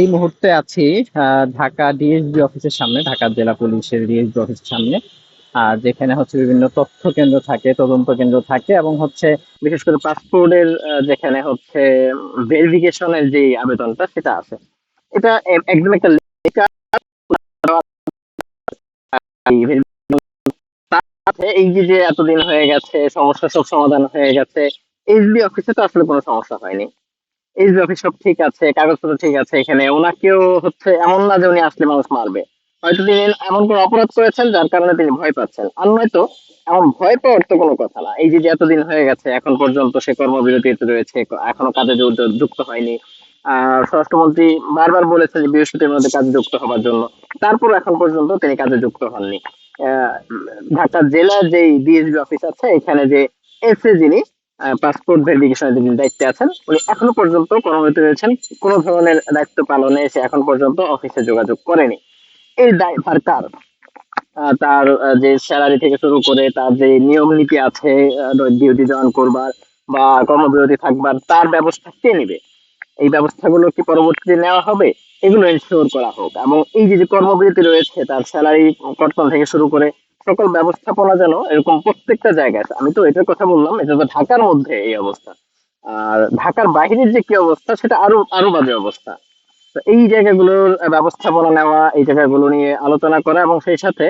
এই মুহূর্তে আছি ঢাকা ডিএসপি অফিসের সামনে, ঢাকা জেলা পুলিশের ডিএসপি অফিসের সামনে। যেখানে হচ্ছে বিভিন্ন তথ্য কেন্দ্র থাকে, তদন্ত কেন্দ্র থাকে, এবং হচ্ছে বিশেষ করে পাসপোর্টের যেখানে হচ্ছে ভেরিফিকেশনের যে আবেদনটা সেটা আছে। এটা একদম একটা লেখা আছে। এই যে যে এতদিন হয়ে গেছে, সমস্যা সব সমাধান হয়ে গেছে, এসবি অফিসে তো আসলে কোনো সমস্যা হয়নি। এইচডি অফিস সব ঠিক আছে, কাগজপত্র ঠিক আছে। এখানে ওনাকেও হচ্ছে এমন না যে উনি আসলে মানুষ মারবে। হয়তো তিনি এমন কোন অপরাধ করেছেন যার কারণে তিনি ভয় পাচ্ছেন, আর নয়তো এমন ভয় পাওয়ার তো কোনো কথা না। এই যে যে এতদিন হয়ে গেছে, এখন পর্যন্ত সে কর্মবিরতিতে রয়েছে, এখনো কাজে যুক্ত হয়নি। স্বরাষ্ট্রমন্ত্রী বারবার বলেছেন যে বৃহস্পতির মধ্যে কাজে যুক্ত হবার জন্য, তারপর এখন পর্যন্ত তিনি কাজে যুক্ত হননি। আহ, ঢাকা জেলার যে ডিএসবি অফিস আছে, এখানে যে এসএ যিনি পাসপোর্ট ভেরিফিকেশনের যিনি দায়িত্বে আছেন, উনি এখনো পর্যন্ত কর্মরত রয়েছেন। কোনো ধরনের দায়িত্ব পালনে সে এখন পর্যন্ত অফিসে যোগাযোগ করেনি। এই দায়ভার কার? তার যে স্যালারি থেকে শুরু করে তার যে নিয়ম নীতি আছে, ডিউটি জয়েন করবার বা কর্মবিরতি থাকবার, তার ব্যবস্থা কে নেবে? এই ব্যবস্থাগুলো কি পরবর্তীতে নেওয়া হবে? এগুলো এনশিওর করা হোক। এবং এই যে যে কর্মবিরতি রয়েছে, তার স্যালারি কর্তন থেকে শুরু করে সকল ব্যবস্থাপনা যেন এরকম প্রত্যেকটা জায়গায় আছে। আমি তো এটার কথা বললাম, এটা তো ঢাকার মধ্যে এই অবস্থা। আর ঢাকার বাইরের যে কি অবস্থা, সেটা আরো আরো বাজে অবস্থা। তো এই জায়গাগুলোর ব্যবস্থাপনা নেওয়া, এই জায়গাগুলো নিয়ে আলোচনা করা, এবং সেই সাথে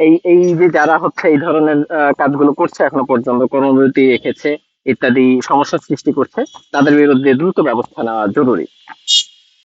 এই এই যে যারা হচ্ছে এই ধরনের কাজগুলো করছে, এখনো পর্যন্ত কর্মবিরতি রেখেছে ইত্যাদি সমস্যার সৃষ্টি করছে, তাদের বিরুদ্ধে দ্রুত ব্যবস্থা নেওয়া জরুরি।